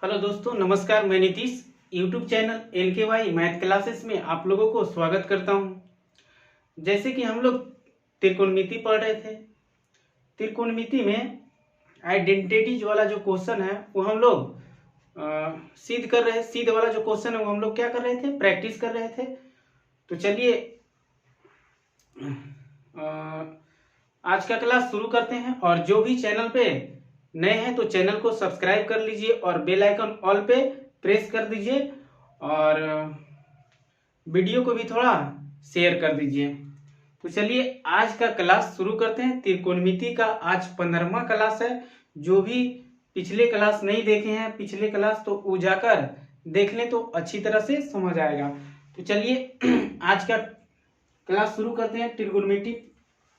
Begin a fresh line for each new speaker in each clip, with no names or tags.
Hello दोस्तों, नमस्कार। मैं Nitish YouTube channel LKY math classes में आप लोगों को स्वागत करता हूं। जैसे कि हम लोग त्रिकोणमिति पढ़ रहे थे। त्रिकोणमिति में आइडेंटिटीज वाला जो क्वेश्चन है वो हम लोग सिद्ध कर रहे हैं। सिद्ध वाला जो क्वेश्चन है वो हम लोग क्या कर रहे थे, प्रैक्टिस कर रहे थे। तो चलिए आज का क्लास शुरू करते हैं। और जो भी चैनल पे नए हैं तो चैनल को सब्सक्राइब कर लीजिए और बेल आइकन ऑल पे प्रेस कर दीजिए और वीडियो को भी थोड़ा शेयर कर दीजिए। तो चलिए आज का क्लास शुरू करते हैं। त्रिकोणमिति का आज 15वां क्लास है। जो भी पिछले क्लास नहीं देखे हैं, पिछले क्लास तो वो जाकर देख लें तो अच्छी तरह से समझ आएगा। तो चलिए आज का क्लास शुरू करते हैं।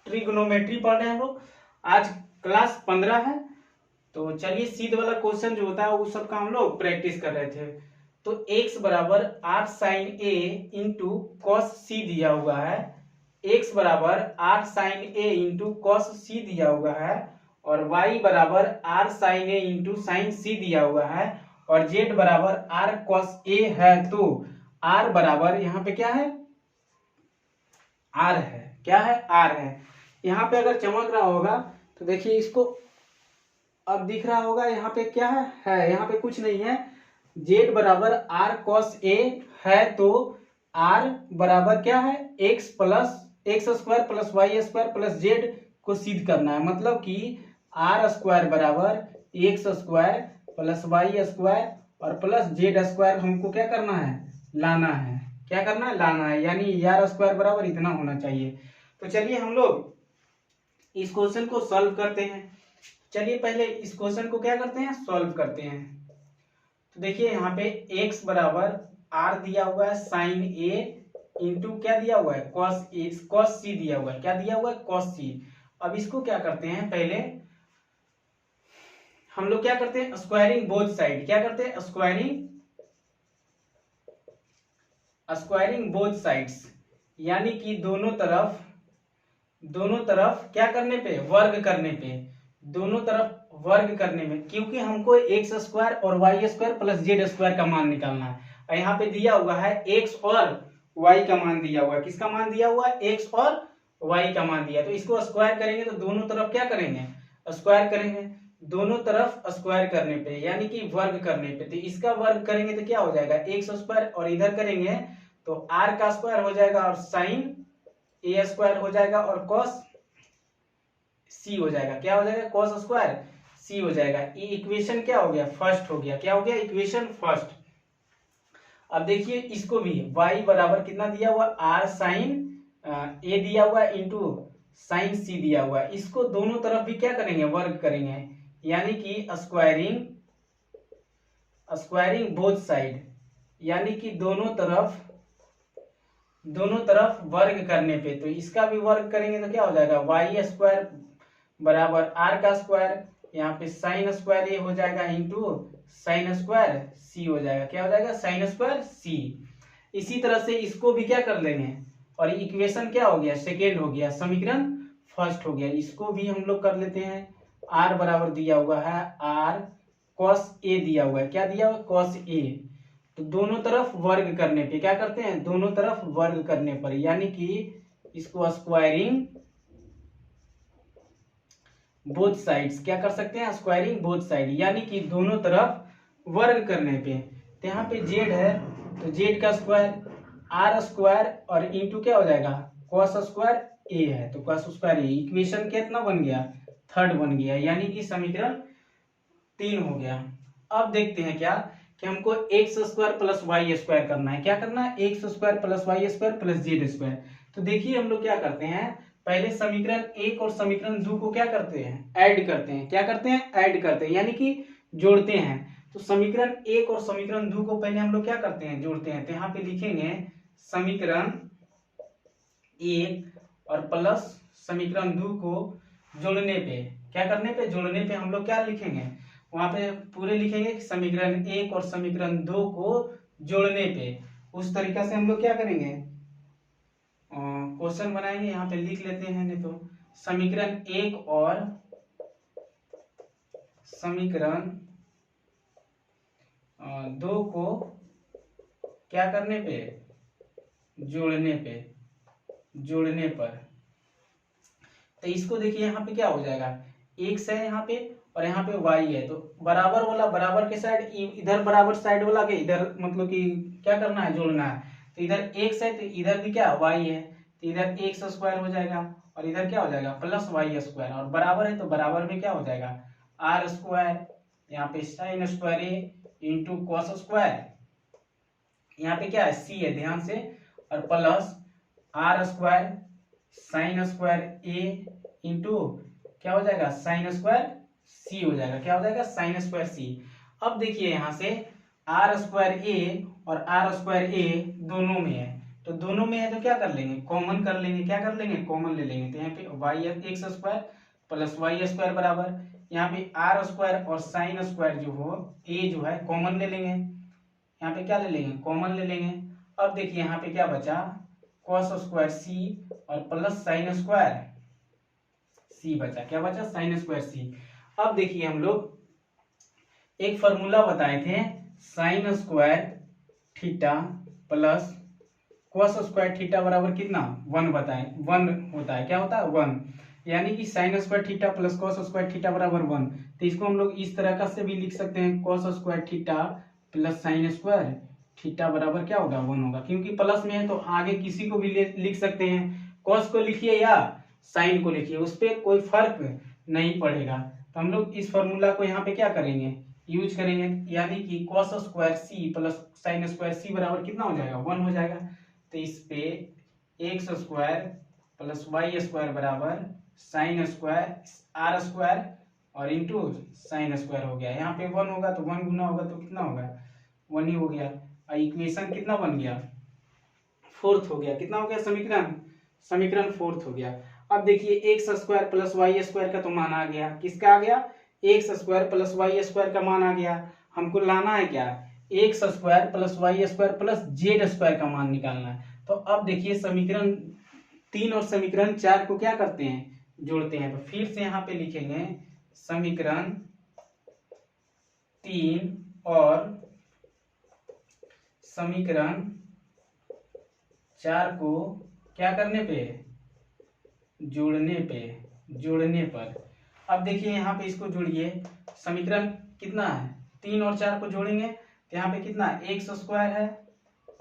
ट्रिग्नोमेट्री पढ़ रहे हैं हम लोग। आज क्लास 15 है। तो चलिए सीध वाला क्वेश्चन जो होता है वो सब का हम लोग प्रैक्टिस कर रहे थे। तो x बराबर 8 sine a into cos C दिया हुआ है। x बराबर 8 sine a into cos C दिया हुआ है और y बराबर r sine a into sine C दिया हुआ है और z बराबर r कॉस a है। तो r बराबर यहाँ पे क्या है, r है। क्या है, r है। यहाँ पे अगर चमक रहा होगा तो देखिए, इसको अब दिख रहा होगा। यहाँ पे क्या है, यहाँ पे कुछ नहीं है। z बराबर r cos a है तो r बराबर क्या है, x square plus Y square plus Z को सिद्ध करना है। मतलब कि r स्क्वायर बराबर x square plus Y square और प्लस जेड स्क्वायर हमको क्या करना है, लाना है। क्या करना है, लाना है। यानी r स्क्वायर बराबर इतना होना चाहिए। तो चलिए हम लोग इस क्वेश्चन को सॉल्व करते हैं। चलिए पहले इस क्वेश्चन को क्या करते हैं, सॉल्व करते हैं। तो देखिए यहाँ पे x बराबर r दिया हुआ है साइन a इंटू क्या दिया हुआ है, कॉस सी दिया हुआ है। क्या दिया हुआ है, कॉस सी। अब इसको क्या करते हैं, पहले हम लोग क्या करते हैं, स्क्वायरिंग बोथ साइड। क्या करते हैं, स्क्वायरिंग बोथ साइड्स। यानी कि दोनों तरफ क्या करने पे, वर्ग करने पे। दोनों तरफ वर्ग करने में, क्योंकि हमको एक्स स्क्वायर और Y square plus Z square का मान निकालना है। और यहाँ पे दिया हुआ है एक्स और वाई का मान दिया हुआ है। किसका मान दिया हुआ है, एक्स और वाई का मान दिया। तो इसको स्क्वायर करेंगे तो दोनों तरफ क्या करेंगे, स्क्वायर करेंगे। दोनों तरफ स्क्वायर करने पे यानी कि वर्ग करने पे, तो इसका वर्ग करेंगे तो क्या हो जाएगा, एक्स स्क्वायर और इधर करेंगे तो आर का स्क्वायर हो जाएगा और साइन ए स्क्वायर हो जाएगा और कॉस सी हो जाएगा। क्या हो जाएगा, कॉस स्क्वायर सी हो जाएगा। ये इक्वेशन क्या हो गया, फर्स्ट हो गया। क्या हो गया, इक्वेशन फर्स्ट। अब देखिए इसको भी y बराबर कितना दिया हुआ, r साइन a दिया हुआ इंटू साइन सी दिया हुआ। इसको दोनों तरफ भी क्या करेंगे, वर्ग करेंगे। यानी कि स्क्वायरिंग बोथ साइड, यानी कि दोनों तरफ वर्ग करने पे। तो इसका भी वर्ग करेंगे तो क्या हो जाएगा, वाई स्क्वायर बराबर आर का स्क्वायर, यहाँ पे साइन स्क्वायर ए हो जाएगा इंटू साइन स्क्वायर सी हो जाएगा। क्या हो जाएगा, साइन स्क्वायर सी। इसी तरह से इसको भी क्या कर लेंगे और इक्वेशन क्या हो गया, सेकेंड हो गया, समीकरण फर्स्ट हो गया। इसको भी हम लोग कर लेते हैं। आर बराबर दिया हुआ है आर कॉस ए दिया हुआ है। क्या दिया हुआ है, कॉस ए। तो दोनों तरफ वर्ग करने पे क्या करते हैं, दोनों तरफ वर्ग करने पर, यानी कि इसको स्क्वायरिंग बोथ साइड्स क्या कर सकते हैं, स्क्वायरिंग बोथ साइड, यानी कि दोनों तरफ वर्ग करने पे। तो यहाँ पे जेड है तो जेड का स्क्वायर आर स्क्वायर और इंटू क्या हो जाएगा, कॉस स्क्वायर ए है तो कॉस स्क्वायर ए। इक्वेशन कितना बन गया, थर्ड बन गया, यानी कि समीकरण 3 हो गया। अब देखते हैं क्या कि हमको X square plus Y square करना है। क्या करना है, X square plus Y square plus Z square. तो देखिए हम लोग क्या करते हैं, पहले समीकरण 1 और समीकरण 2 को क्या करते हैं, ऐड करते हैं। क्या करते हैं, ऐड करते हैं, यानी कि जोड़ते हैं। तो समीकरण 1 और समीकरण 2 को पहले हम लोग क्या करते हैं, जोड़ते हैं। तो यहाँ पे लिखेंगे समीकरण 1 और प्लस समीकरण 2 को जोड़ने पे, क्या करने पे, जोड़ने पे हम लोग क्या लिखेंगे, वहां पे पूरे लिखेंगे कि समीकरण 1 और समीकरण 2 को जोड़ने पे। उस तरीका से हम लोग क्या करेंगे, क्वेश्चन बनाएंगे। यहाँ पे लिख लेते हैं, नहीं तो समीकरण 1 और समीकरण दो को क्या करने पे, जोड़ने पर। तो इसको देखिए यहाँ पे क्या हो जाएगा, x है यहाँ पे और यहाँ पे y है, तो बराबर वाला बराबर के साइड, इधर बराबर साइड वाला के इधर मतलब कि क्या करना है, जोड़ना है। तो इधर x है तो इधर भी क्या y है, तो इधर x स्क्वायर हो जाएगा और इधर क्या हो जाएगा प्लस y स्क्वायर, और बराबर है तो बराबर में क्या हो जाएगा r स्क्वायर, यहाँ पे sine square A into cos square, यहाँ पे क्या है c है ध्यान से, और plus r square sine square A into क्या हो जाएगा साइन स्क्वायर सी हो जाएगा, क्या हो जाएगा साइन स्क्वायर सी। अब देखिए यहाँ से आर स्क्वायर ए और आर स्क्वायर ए दोनों में है, तो दोनों में है तो क्या कर लेंगे, कॉमन कर लेंगे, क्या कर लेंगे कॉमन ले लेंगे। तो यहाँ पे Y X square plus Y square बराबर, यहाँ पे आर स्क्वायर और साइन स्क्वायर जो हो ए जो है कॉमन ले लेंगे, यहाँ पे क्या ले लेंगे कॉमन ले लेंगे। अब देखिए यहाँ पे क्या बचा कॉस स्क्वायर सी और प्लस साइन स्क्वायर सी बचा, क्या बचा साइन स्क्वायर सी। अब देखिए हम लोग एक फॉर्मूला बताए थे sign square theta plus cos square theta बराबर कितना 1 बताए, 1 होता है, क्या होता है 1, यानी कि sign square theta plus cos square theta बराबर 1। तो इसको हम लोग इस तरह का से भी लिख सकते हैं, cos square theta plus sine square theta बराबर क्या होगा 1 होगा, क्योंकि प्लस में है तो आगे किसी को भी लिख सकते हैं, कॉस को लिखिए या साइन को लिखिए, उस पर कोई फर्क नहीं पड़ेगा। तो हम लोग इस फॉर्मूला को यहाँ पे क्या करेंगे यूज करेंगे, यानी कि cos square C plus sine square C बराबर कितना हो जाएगा 1 हो जाएगा। तो इस पे x square plus Y square बराबर साइन स्क्वायर आर स्क्वायर और इंटू साइन स्क्वायर हो गया, यहाँ पे 1 होगा तो 1 गुना होगा तो कितना होगा 1 ही हो गया। इक्वेशन कितना बन गया 4th हो गया, कितना हो गया समीकरण 4th हो गया। अब देखिए x square plus Y square का तो मान आ गया, किसका आ गया x square plus Y square का मान आ गया। हमको लाना है क्या x square plus Y square plus Z square का मान निकालना है। तो अब देखिए समीकरण 3 और समीकरण 4 को क्या करते हैं जोड़ते हैं, तो फिर से यहाँ पे लिखेंगे समीकरण 3 और समीकरण 4 को क्या करने पे जोड़ने पर। अब देखिए यहाँ पे इसको जोड़िए, समीकरण कितना है 3 और 4 को जोड़ेंगे तो यहाँ पे कितना एक्स स्क्वायर है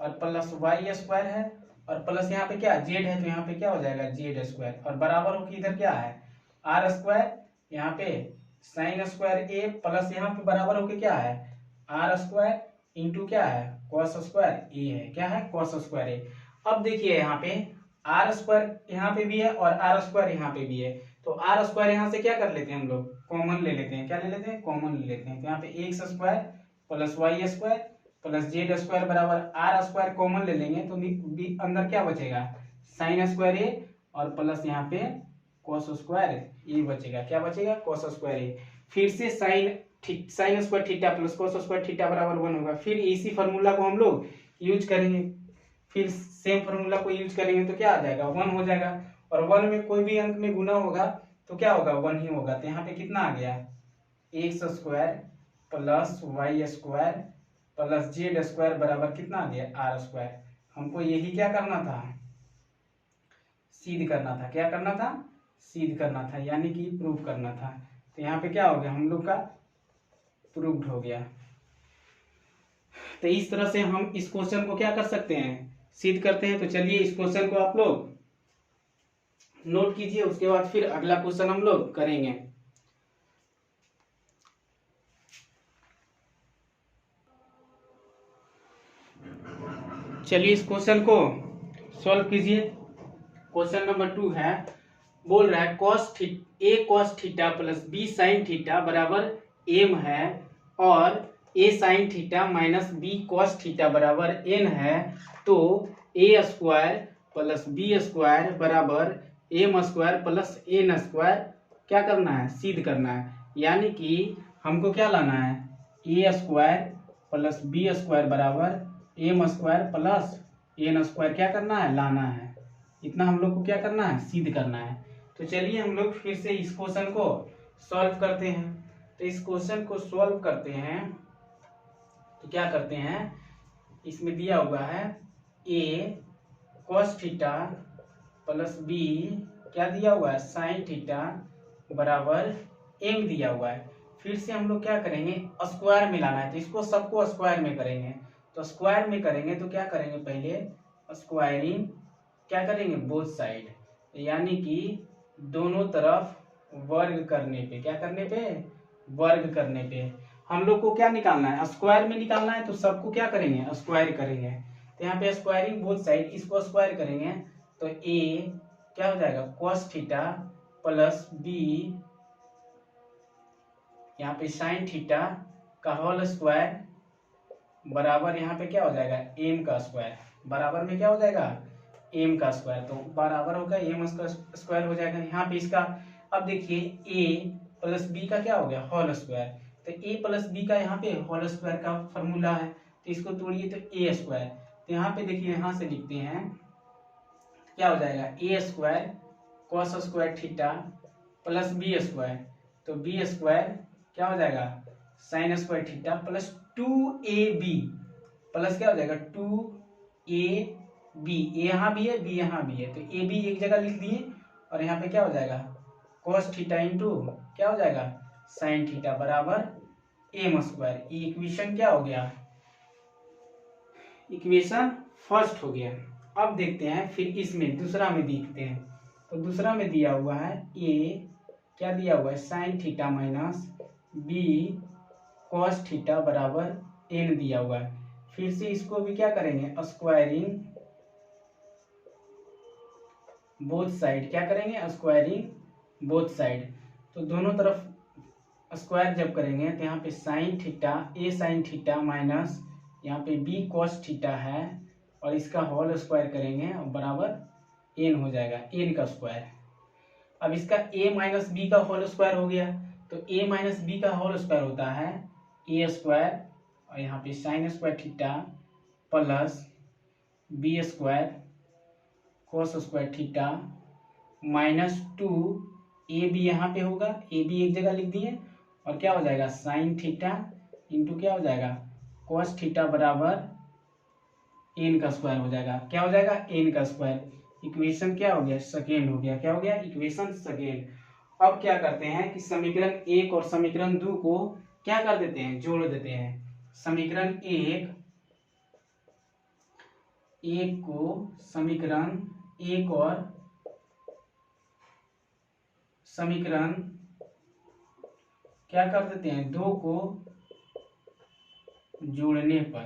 और प्लस वाई स्क्वायर है और प्लस यहाँ पे क्या जेड है, तो यहाँ पे क्या हो जाएगा जेड स्क्वायर, और बराबर हो कि इधर क्या है आर स्क्वायर, यहाँ पे साइन स्क्वायर ए प्लस यहाँ पे बराबर हो के क्या है आर स्क्वायर इंटू क्या है कॉस स्क्वायर ए है, क्या है कॉस स्क्वायर ए। अब देखिए यहाँ पे आर स्क्वायर यहाँ पे भी है और आर स्क्वायर यहाँ पे भी है, तो आर स्क्वायर यहाँ से क्या कर लेते हैं हम लोग कॉमन ले लेते हैं, क्या ले लेते हैं कॉमन ले लेते हैं। तो यहाँ पे x square plus Y square plus Z square बराबर आर स्क्वायर कॉमन ले लेंगे तो अंदर क्या बचेगा साइन स्क्वायर ए और प्लस यहाँ पे कॉस स्क्वायर ए बचेगा, क्या बचेगा कॉस स्क्वायर ए। फिर से sign square theta plus cos square theta बराबर 1 होगा, फिर इसी फॉर्मूला को हम लोग यूज करेंगे, फिर सेम फॉर्मूला को यूज करेंगे तो क्या आ जाएगा 1 हो जाएगा, और 1 में कोई भी अंक में गुना होगा तो क्या होगा 1 ही होगा। तो यहाँ पे कितना आ गया x square plus Y square plus Z square बराबर कितना आ गया आर स्क्वायर। हमको यही क्या करना था सिद्ध करना था, क्या करना था सिद्ध करना था, यानी कि प्रूफ करना था। तो यहाँ पे क्या हो गया हम लोग का प्रूव्ड हो गया। तो इस तरह से हम इस क्वेश्चन को क्या कर सकते हैं सिद्ध करते हैं। तो चलिए इस क्वेश्चन को आप लोग नोट कीजिए, उसके बाद फिर अगला क्वेश्चन हम लोग करेंगे। चलिए इस क्वेश्चन को सॉल्व कीजिए। क्वेश्चन नंबर 2 है, बोल रहा है A cos theta plus B sine theta बराबर एम है और A sine theta minus B cos theta बराबर एन है, तो A square plus B square बराबर M square plus N square क्या करना है सिद्ध करना है। यानी कि हमको क्या लाना है a square plus B square बराबर M square plus N square क्या करना है लाना है, इतना हम लोग को क्या करना है सिद्ध करना है। तो चलिए हम लोग फिर से इस क्वेश्चन को सॉल्व करते हैं। तो इस क्वेश्चन को सॉल्व करते हैं तो क्या करते हैं, इसमें दिया हुआ है A cos theta plus B क्या दिया हुआ है साइन थीटा बराबर एम दिया हुआ है। फिर से हम लोग क्या करेंगे, स्क्वायर में लाना है, तो इसको सबको स्क्वायर में करेंगे। तो स्क्वायर में करेंगे तो क्या करेंगे, पहले स्क्वायरिंग क्या करेंगे बोथ साइड, यानी कि दोनों तरफ वर्ग करने पे, क्या करने पे वर्ग करने पे हम लोग को क्या निकालना है, स्क्वायर में निकालना है। तो सबको क्या करेंगे स्क्वायर करेंगे। तो यहाँ पे स्क्वायरिंग बोथ साइड, इसको स्क्वायर करेंगे तो ए क्या हो जाएगा cos थीटा प्लस बी यहाँ पे साइन थीटा का होल स्क्वायर बराबर यहाँ पे क्या हो जाएगा एम का स्क्वायर, बराबर में क्या हो जाएगा एम का स्क्वायर। तो बराबर होगा एम का स्क्वायर हो जाएगा यहाँ पे इसका। अब देखिए ए प्लस बी का क्या हो गया होल स्क्वायर, तो ए प्लस बी का यहाँ पे होल स्क्वायर का फॉर्मूला है, तो इसको तोड़िए तो ए स्क्वायर। तो यहाँ पे देखिए यहाँ से लिखते हैं क्या हो जाएगा A square cos square theta plus B square, तो बी स्क्वायर क्या हो जाएगा sine square theta plus 2ab plus क्या हो जाएगा 2ab, ए यहाँ भी है बी यहाँ भी है, तो ए बी एक जगह लिख दिए और यहाँ पे क्या हो जाएगा cos थीटा इंटू क्या हो जाएगा साइन थीटा बराबर एम स्क्वायर। इक्वेशन क्या हो गया, इक्वेशन फर्स्ट हो गया। अब देखते हैं फिर इसमें दूसरा में देखते हैं। तो दूसरा में दिया हुआ है ए क्या दिया हुआ है sine theta minus B cos theta बराबर एन दिया हुआ है। फिर से इसको भी क्या करेंगे स्क्वायरिंग बोथ साइड, क्या करेंगे स्क्वायरिंग बोथ साइड। तो दोनों तरफ स्क्वायर जब करेंगे तो यहाँ पे साइन थीटा ए साइन थीटा माइनस यहाँ पे बी कॉस थीटा है और इसका होल स्क्वायर करेंगे और बराबर एन हो जाएगा एन का स्क्वायर। अब इसका a माइनस बी का होल स्क्वायर हो गया, तो a माइनस बी का होल स्क्वायर होता है ए स्क्वायर और यहाँ पे sine square theta plus B square cos square theta minus 2 a b यहाँ पे होगा, ए बी एक जगह लिख दिए और क्या हो जाएगा साइन थीटा इंटू क्या हो जाएगा कोस थीटा बराबर एन का स्क्वायर हो जाएगा, क्या हो जाएगा एन का स्क्वायर। इक्वेशन क्या हो गया सेकेंड हो गया, क्या हो गया इक्वेशन सेकेंड। अब क्या करते हैं कि समीकरण एक और समीकरण दो को क्या कर देते हैं जोड़ देते हैं। समीकरण एक को समीकरण एक और समीकरण क्या कर देते हैं दो को जोड़ने पर,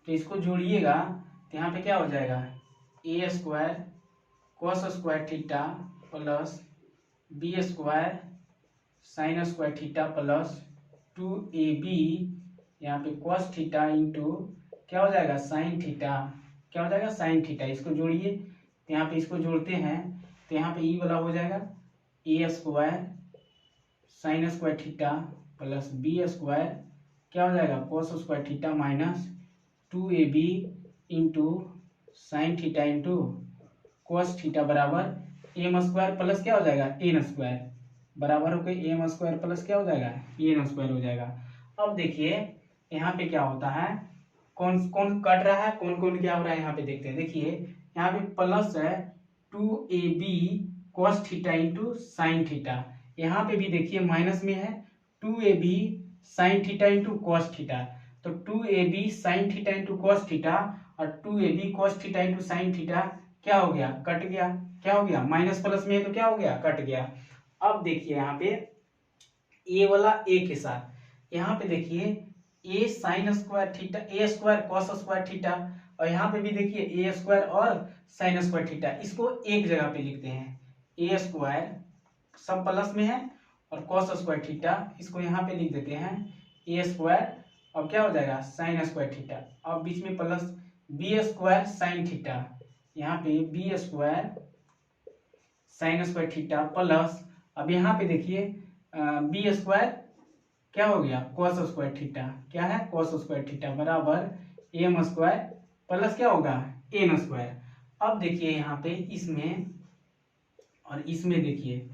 तो इसको जोड़िएगा तो यहाँ पे क्या हो जाएगा A square cos square theta plus B square sine square theta plus 2ab यहाँ पे कॉस थीटा इंटू क्या हो जाएगा साइन थीटा, क्या हो जाएगा साइन थीटा। इसको जोड़िए तो यहाँ पे इसको जोड़ते हैं तो यहाँ पे ई वाला हो जाएगा A square sine square theta plus B square क्या हो जाएगा cos square theta minus 2ab into sine theta into cos theta बराबर एम स्क्वायर प्लस क्या हो जाएगा एन स्क्वायर बराबर हो गई एम स्क्वायर प्लस क्या हो जाएगा एन स्क्वायर हो जाएगा। अब देखिए यहाँ पे क्या होता है कौन कौन कट रहा है कौन कौन क्या हो रहा है यहाँ पे देखते हैं। देखिए यहाँ पे प्लस है 2ab cos theta into sine theta, यहाँ पे भी देखिए माइनस में है 2ab sign theta into cos theta, तो 2ab sign theta into cos theta और 2ab cos theta into sine theta क्या हो गया कट गया, क्या हो गया माइनस प्लस में है तो क्या हो गया कट गया। अब देखिए यहाँ पे ए वाला ए के साथ, यहाँ पे देखिए ए साइन स्क्वायर थीटा ए स्क्वायर कॉस स्क्वायर थीटा और यहाँ पे भी देखिए ए स्क्वायर और साइन स्क्वायर थीटा, इसको एक जगह पे लिखते हैं ए स्क्वायर सब प्लस में है और कॉस स्क्वायर थीटा इसको यहाँ पे लिख देते हैं ए स्क्वायर और क्या हो जाएगा साइन स्क्वायर थीटा। अब बीच में plus B square sine theta, यहाँ पे b square sine square theta plus अब यहाँ पे देखिए बी स्क्वायर क्या हो गया कॉस स्क्वायर थीटा, क्या है कॉस स्क्वायर थीटा बराबर एम स्क्वायर प्लस क्या होगा एन स्क्वायर। अब देखिए यहाँ पे इसमें और इसमें देखिए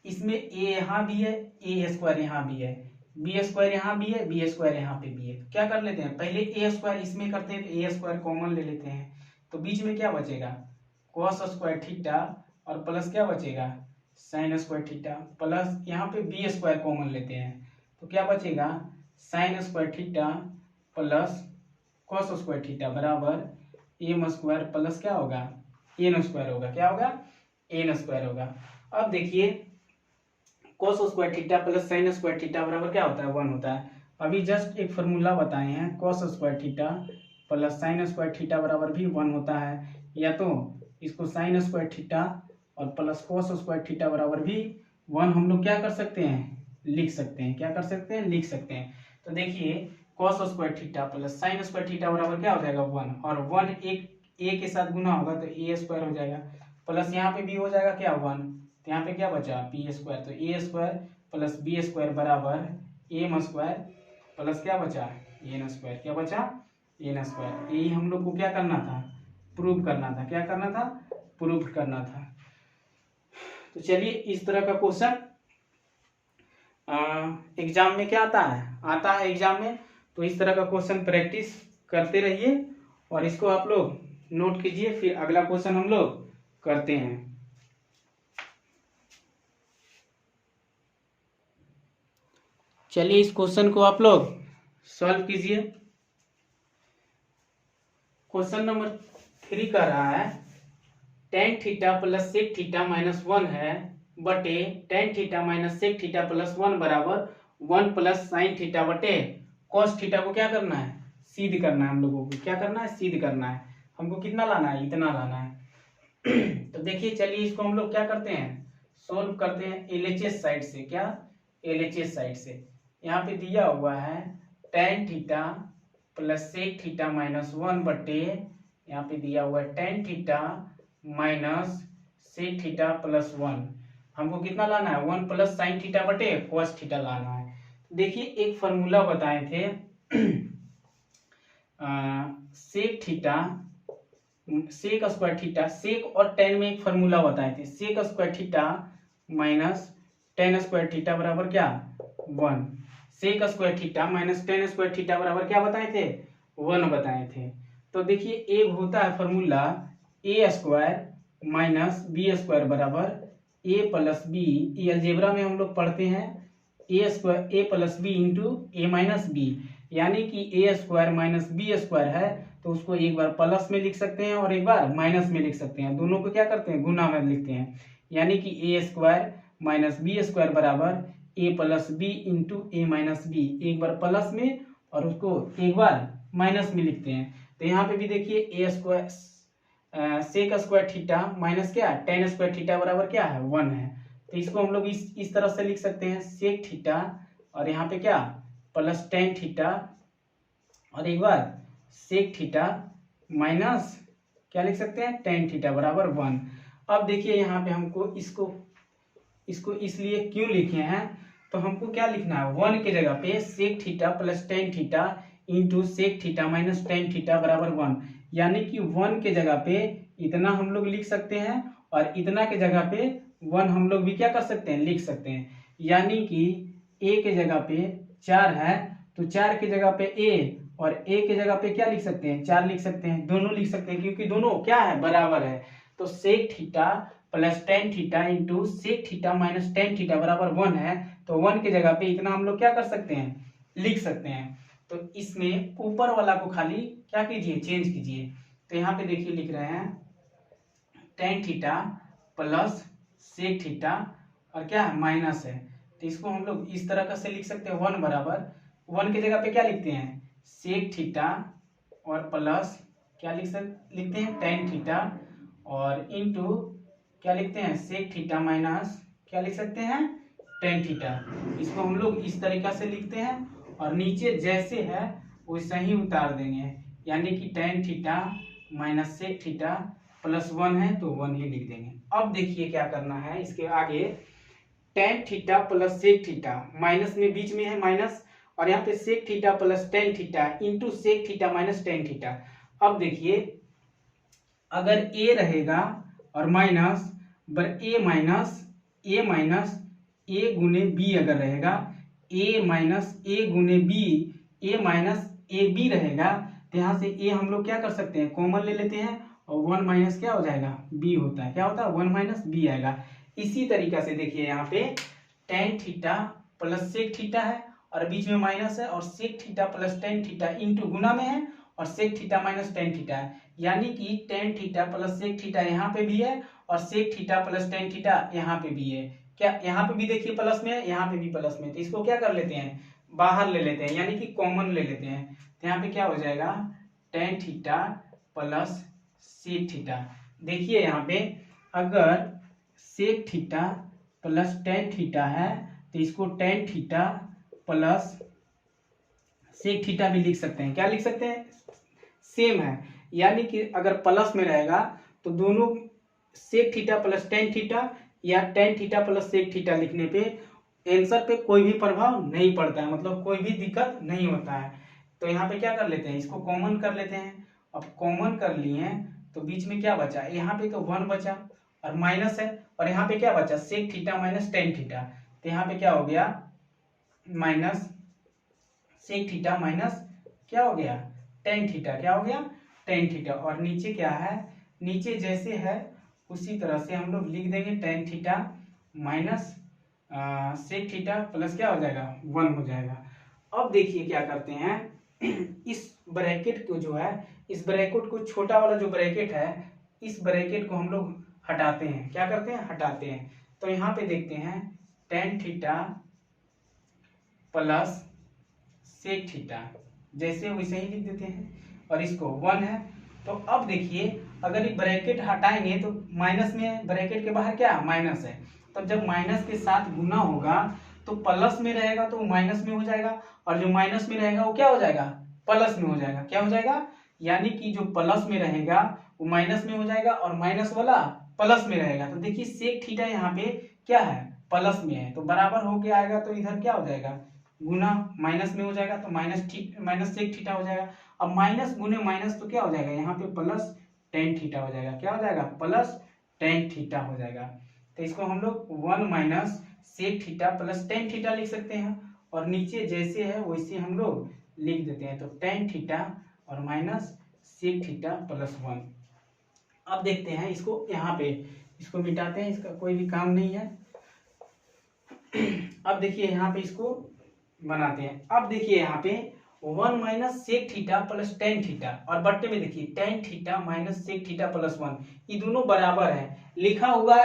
इसमें ए यहाँ भी है ए स्क्वायर यहाँ भी है बी स्क्वायर यहाँ भी है, बी स्क्वायर यहाँ पे भी है। तो क्या कर लेते हैं, पहले ए स्क्वायर इसमें करते हैं, तो ए स्क्वायर कॉमन ले लेते हैं, तो बीच में क्या बचेगा, कॉस स्क्वायर थीटा और प्लस क्या बचेगा, साइन स्क्वायर थीटा, प्लस यहाँ पे बी स्क्वायर कॉमन लेते हैं, तो क्या बचेगा, sign square theta plus cos square theta बराबर एम स्क्वायर प्लस क्या होगा, एन स्क्वायर होगा, क्या होगा, एन स्क्वायर होगा। अब देखिए cos square theta plus sine square theta बराबर क्या होता है, 1 होता है। अभी जस्ट एक फॉर्मूला बताए हैं, cos square theta plus sine square theta बराबर भी 1 होता है, या तो इसको साइन स्क्वायर थीटा और प्लस cos स्क्वायर थीटा बराबर भी 1 हम लोग क्या कर सकते हैं, लिख सकते हैं, क्या कर सकते हैं, लिख सकते हैं। तो देखिए cos square theta plus sine square theta बराबर क्या हो जाएगा, 1, और 1 एक ए के साथ गुना होगा तो ए स्क्वायर हो जाएगा, प्लस यहाँ पे भी हो जाएगा क्या, 1, तो यहाँ पे क्या बचा, बी स्क्वायर, तो A square plus B square बराबर एम स्क्वायर प्लस क्या बचा, एन स्क्वायर, क्या बचा, एन स्क्वायर। यही हम लोग को क्या करना था, प्रूव करना था, क्या करना था, प्रूव करना था। तो चलिए इस तरह का क्वेश्चन एग्जाम में क्या आता है एग्जाम में, तो इस तरह का क्वेश्चन प्रैक्टिस करते रहिए और इसको आप लोग नोट कीजिए, फिर अगला क्वेश्चन हम लोग करते हैं। चलिए इस क्वेश्चन को आप लोग सॉल्व कीजिए। क्वेश्चन नंबर 3 कह रहा है tan theta plus sec theta minus 1 है बटे tan theta minus sec theta plus 1 बराबर 1 प्लस साइन थीटा बटे कॉस थीटा को क्या करना है, सिद्ध करना है। हम लोगों को क्या करना है, सिद्ध करना है। हमको कितना लाना है, इतना लाना है। तो देखिए चलिए इसको हम लोग क्या करते हैं, सोल्व करते हैं एलएचएस साइड से। क्या, एलएचएस साइड से। यहाँ पे दिया हुआ है tan theta plus sec theta minus 1 बटे, यहाँ पे दिया हुआ है tan theta minus sec theta plus 1। हमको कितना लाना है, 1 प्लस साइन थीटा बटे कॉस थीटा लाना है। देखिए एक फॉर्मूला बताए थे sec theta, sec square theta, sec और टेन में एक फॉर्मूला बताए थे, sec square theta minus tan square theta बराबर क्या, 1। Sec square theta minus tan square theta बराबर क्या बताए थे, 1 बताए थे। तो देखिए एक होता है फॉर्मूला ए स्क्वायर माइनस बी स्क्वायर बराबर ए प्लस बी, ये अलजेब्रा में हम लोग पढ़ते हैं ए स्क्वायर ए प्लस बी इंटू ए माइनस बी, यानी कि ए स्क्वायर माइनस बी स्क्वायर है तो उसको एक बार प्लस में लिख सकते हैं और एक बार माइनस में लिख सकते हैं, दोनों को क्या करते हैं, गुना में लिखते हैं। यानी कि ए स्क्वायर माइनस बी स्क्वायर बराबर ए प्लस बी इंटू ए माइनस बी, एक बार प्लस में और उसको एक बार माइनस में लिखते हैं। तो यहाँ पे भी देखिए A square sec square theta minus क्या, टेन स्क्वायर थीटा बराबर क्या है, 1 है। तो इसको हम लोग इस तरह से लिख सकते हैं सेक थीटा और यहाँ पे क्या प्लस टेन थीटा और एक बार सेक थीटा माइनस क्या लिख सकते हैं, टेन थीटा बराबर 1। अब देखिए यहाँ पे हमको इसको इसलिए क्यों लिखे हैं, तो हमको क्या लिखना है, 1 के जगह पे sec theta plus tan theta into sec theta minus tan theta बराबर 1, यानी कि 1 के जगह पे इतना हम लोग लिख सकते हैं और इतना के जगह पे 1 हम लोग भी क्या कर सकते हैं, लिख सकते हैं। यानी कि a के जगह पे 4 है तो 4 के जगह पे a और a के जगह पे क्या लिख सकते हैं, 4 लिख सकते हैं, दोनों लिख सकते हैं क्योंकि दोनों क्या है, बराबर है। तो sec theta plus tan theta into sec theta minus tan theta बराबर 1 है, तो 1 के जगह पे इतना हम लोग क्या कर सकते हैं, लिख सकते हैं। तो इसमें ऊपर वाला को खाली क्या कीजिए, चेंज कीजिए। तो यहाँ पे देखिए लिख रहे हैं tan theta plus sec theta और क्या है, माइनस है, तो इसको हम लोग इस तरह का से लिख सकते हैं 1 बराबर 1 की जगह पे क्या लिखते हैं, सेक थीटा और प्लस क्या लिखते हैं टेन थीटा और इनटू क्या लिखते हैं, सेक थीटा माइनस क्या लिख सकते हैं, टेन थीटा। इसको हम लोग इस तरीका से लिखते हैं और नीचे जैसे है वैसे ही उतार देंगे, यानी कि tan theta minus sec theta plus 1 है तो 1 ही लिख देंगे। अब देखिए क्या करना है, इसके आगे tan theta plus sec theta minus में बीच में है माइनस और यहाँ पे sec theta plus tan theta into sec theta minus tan theta. अब देखिए अगर a रहेगा और माइनस ए माइनस ए गुने बी अगर रहेगा, ए माइनस ए गुने b, a minus a b रहेगा, तो यहाँ से ए हम लोग क्या कर सकते हैं, कॉमन ले लेते हैं, और 1 माइनस क्या हो जाएगा, बी होता है, क्या होता है, 1 माइनस बी आएगा। इसी तरीका से देखिए यहाँ पे tan theta plus sec theta है, और बीच में माइनस है, और sec theta plus tan theta into गुना में है, और sec theta minus tan theta है, यानी कि tan theta plus sec theta यहाँ पे भी है, और sec theta plus tan theta यहाँ पे भी है। क्या यहाँ पे भी देखिए प्लस में है, यहाँ पे भी प्लस में, तो इसको क्या कर लेते हैं, बाहर ले लेते हैं, यानी कि कॉमन ले लेते हैं। तो यहाँ पे क्या हो जाएगा, tan theta plus sec theta. देखिए यहाँ पे अगर sec theta plus tan theta है, तो इसको tan theta plus sec theta भी लिख सकते हैं। क्या लिख सकते हैं, सेम है, यानी कि अगर प्लस में रहेगा तो दोनों sec theta plus tan theta या tan theta plus sec theta लिखने पे आंसर पे कोई भी प्रभाव नहीं पड़ता है, मतलब कोई भी दिक्कत नहीं होता है। तो यहाँ पे क्या कर लेते हैं, इसको कॉमन कर लेते हैं। अब कॉमन कर लिए तो बीच में क्या बचा, यहाँ पे तो 1 बचा और माइनस है, और यहाँ पे क्या बचा, sec theta minus tan theta, तो यहाँ पे क्या हो गया, माइनस सेक थीटा माइनस क्या हो गया, टेन थीटा, क्या हो गया, टेन थीटा। और नीचे क्या है, नीचे जैसे है उसी तरह से हम लोग लिख देंगे, tan theta minus sec theta plus क्या हो जाएगा, 1 हो जाएगा। अब देखिए क्या करते हैं, इस ब्रैकेट को जो है, इस ब्रैकेट को, छोटा वाला जो ब्रैकेट है, इस ब्रैकेट को हम लोग हटाते हैं। क्या करते हैं, हटाते हैं। तो यहाँ पे देखते हैं tan theta plus sec theta, जैसे वैसे ही लिख देते हैं, और इसको 1 है। तो अब देखिए अगर ये ब्रैकेट हटाएंगे तो माइनस में है, ब्रैकेट के बाहर क्या माइनस है, तब जब माइनस के साथ गुना होगा तो प्लस में रहेगा तो माइनस में हो जाएगा, और जो माइनस में रहेगा वो क्या हो जाएगा, प्लस में हो जाएगा। क्या हो जाएगा, यानी कि जो प्लस में रहेगा वो माइनस में हो जाएगा, और माइनस वाला प्लस में रहेगा। तो देखिए सेक थीटा यहाँ पे क्या है, प्लस में है, तो बराबर होके आएगा, तो इधर क्या हो जाएगा, गुना माइनस में हो जाएगा, तो माइनस सेक थीटा हो जाएगा। अब माइनस गुने माइनस तो क्या हो जाएगा, यहाँ पे प्लस टेन थीटा हो जाएगा। क्या हो जाएगा, प्लस टेन थीटा हो जाएगा। तो इसको हम लोग 1 minus sec theta plus tan theta लिख सकते हैं, और नीचे जैसे है वैसे हम लोग लिख देते हैं। तो टेन थीटा और माइनस सेक थीटा प्लस 1। अब देखते हैं इसको, यहाँ पे इसको मिटाते हैं, इसका कोई भी काम नहीं है। अब देखिए यहाँ पे इसको बनाते हैं। अब देखिए यहाँ पे 1 minus sec theta plus tan theta, और बट्टे में देखिए tan theta minus sec theta plus 1, ये दोनों बराबर है। लिखा हुआ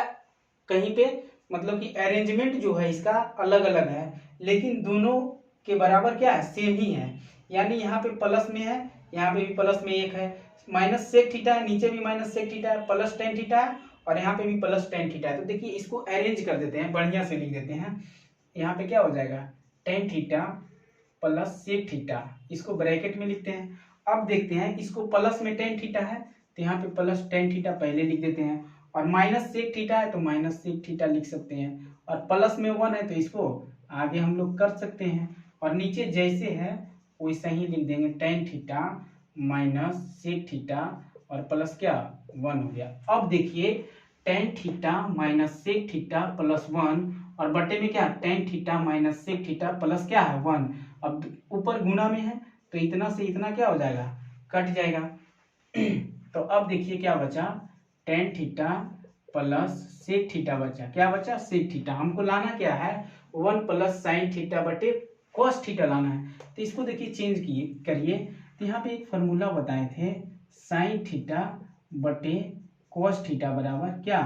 कहीं पे मतलब कि अरेंजमेंट जो है इसका अलग अलग है, लेकिन दोनों के बराबर क्या है, सेम ही है। यानी यहाँ पे प्लस में है, यहाँ पे भी प्लस में 1 है, माइनस सेक थीटा है, नीचे भी माइनस सेक थीटा है, प्लस टेन थीटा है, और यहाँ पे भी प्लस टेन थीटा है। तो देखिए इसको अरेंज कर देते हैं, बढ़िया से लिख देते हैं। यहाँ पे क्या हो जाएगा, tan theta plus sec theta, इसको ब्रैकेट में लिखते हैं। अब देखते हैं इसको प्लस में टेन थीटा है, तो यहाँ पे प्लस टेन थीटा पहले लिख देते हैं, और माइनस सेक थीटा है तो माइनस सेक थीटा लिख सकते हैं, और प्लस में 1 है तो इसको आगे हम लोग कर सकते हैं, और नीचे जैसे है वैसा ही लिख देंगे, tan theta minus sec theta और प्लस क्या 1 हो गया। अब देखिए tan theta minus sec theta plus 1, और बटे में क्या, tan theta minus sec theta plus क्या है 1। अब ऊपर गुना में है तो इतना से इतना क्या हो जाएगा, कट जाएगा। तो अब देखिए क्या बचा, tan theta plus sec theta बचा, क्या बचा, सेक थीटा। हमको लाना क्या है, 1 प्लस साइन थीटा बटे कॉस थीटा लाना है। तो इसको देखिए चेंज करिए, तो यहाँ पे एक फॉर्मूला बताए थे, साइन थीटा बटे कॉस थीटा बराबर क्या,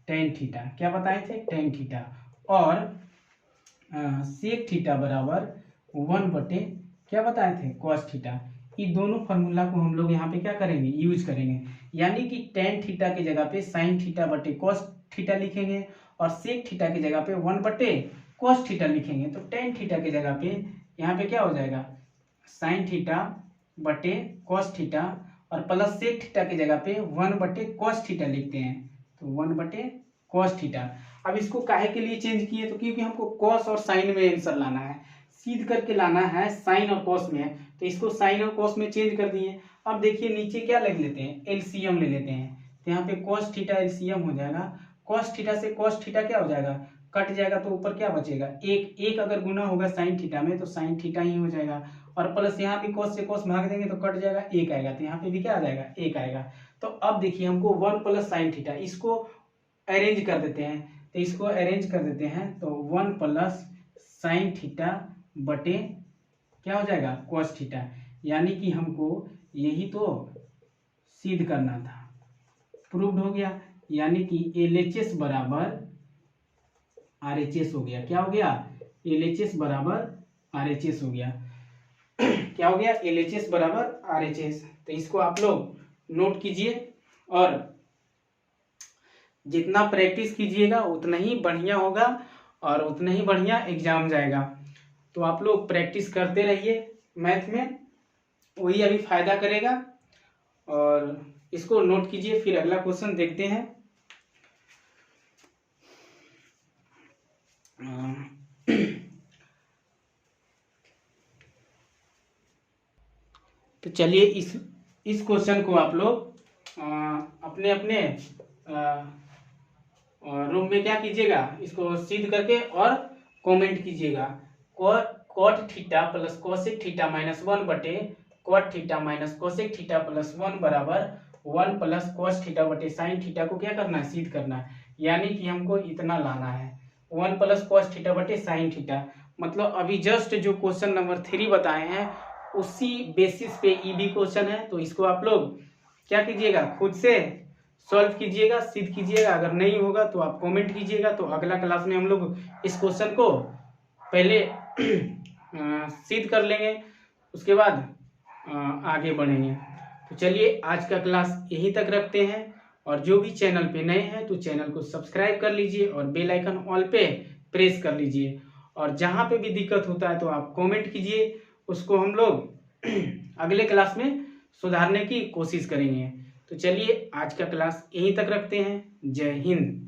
टेन थीटा। क्या बताए थे, टेन थीटा, और सेक थीटा बराबर 1 बटे क्या बताए थे, कॉस थीटा। ये दोनों फार्मूला को हम लोग यहाँ पे क्या करेंगे, यूज करेंगे, यानी कि टेन थीटा की जगह पे साइन थीटा बटे कॉस थीटा लिखेंगे, और सेक थीटा की जगह पे 1 बटे कॉस थीटा लिखेंगे। तो टेन थीटा की जगह पे यहाँ पे क्या हो जाएगा, साइन थीटा बटे कॉस थीटा, और प्लस सेक थीटा की जगह पे 1 बटे कॉस थीटा लिखते हैं, तो 1 बटे कॉस थीटा। अब इसको काहे के लिए चेंज किए, तो क्योंकि हमको कॉस और साइन में आंसर लाना है, सीध करके लाना है, साइन और कॉस में है, तो इसको साइन और कॉस में चेंज कर दिए। अब देखिए नीचे क्या लिख लेते हैं, एलसीएम ले लेते हैं, तो यहाँ पे कॉस थीटा एलसीएम हो जाएगा, कॉस थीटा से कॉस थीटा क्या हो जाएगा, कट जाएगा तो ऊपर क्या बचेगा, एक अगर गुना होगा साइन थीटा में तो साइन थीटा ही हो जाएगा, और प्लस यहाँ भी कॉस से कॉस भाग देंगे तो कट जाएगा, एक आएगा, तो यहाँ पे भी क्या आ जाएगा, एक आएगा। तो अब देखिए हमको 1 प्लस साइन थीटा, इसको अरेंज कर देते हैं, तो इसको अरेंज कर देते हैं, तो 1 प्लस साइन थीटा बटे क्या हो जाएगा, कॉस थीटा, यानी कि हमको यही तो सिद्ध करना था, प्रूव्ड हो गया, यानी कि LHS बराबर RHS हो गया। क्या हो गया, LHS बराबर RHS हो गया। क्या हो गया, LHS बराबर RHS। तो इसको आप लोग नोट कीजिए, और जितना प्रैक्टिस कीजिएगा उतना ही बढ़िया होगा और उतना ही बढ़िया एग्जाम जाएगा। तो आप लोग प्रैक्टिस करते रहिए मैथ में, वही अभी फायदा करेगा। और इसको नोट कीजिए, फिर अगला क्वेश्चन देखते हैं। तो चलिए इस क्वेश्चन को आप लोग अपने अपने रूम में क्या कीजिएगा, इसको सिद्ध करके और कमेंट कीजिएगा। Cot theta plus cosec theta minus 1 बटे cot theta minus cosec theta plus 1 बराबर 1 प्लस कॉस थीटा बटे साइन थीटा को क्या करना है, सिद्ध करना है। यानी कि हमको इतना लाना है, 1 प्लस कॉस थीटा बटे साइन थीटा। मतलब अभी जस्ट जो क्वेश्चन नंबर 3 बताए हैं उसी बेसिस पे ईबी क्वेश्चन है। तो इसको आप लोग क्या कीजिएगा, खुद से सॉल्व कीजिएगा, सिद्ध कीजिएगा। अगर नहीं होगा तो आप कमेंट कीजिएगा। तो अगला क्लास में हम लोग इस क्वेश्चन को पहले सिद्ध कर लेंगे, उसके बाद आगे बढ़ेंगे। तो चलिए आज का क्लास यहीं तक रखते हैं, और जो भी चैनल पे नए हैं तो चैनल को सब्सक्राइब कर लीजिए और बेल आइकन ऑल पे प्रेस कर लीजिए। और जहाँ पे भी दिक्कत होता है तो आप कमेंट कीजिए, उसको हम लोग अगले क्लास में सुधारने की कोशिश करेंगे। तो चलिए आज का क्लास यहीं तक रखते हैं। जय हिंद।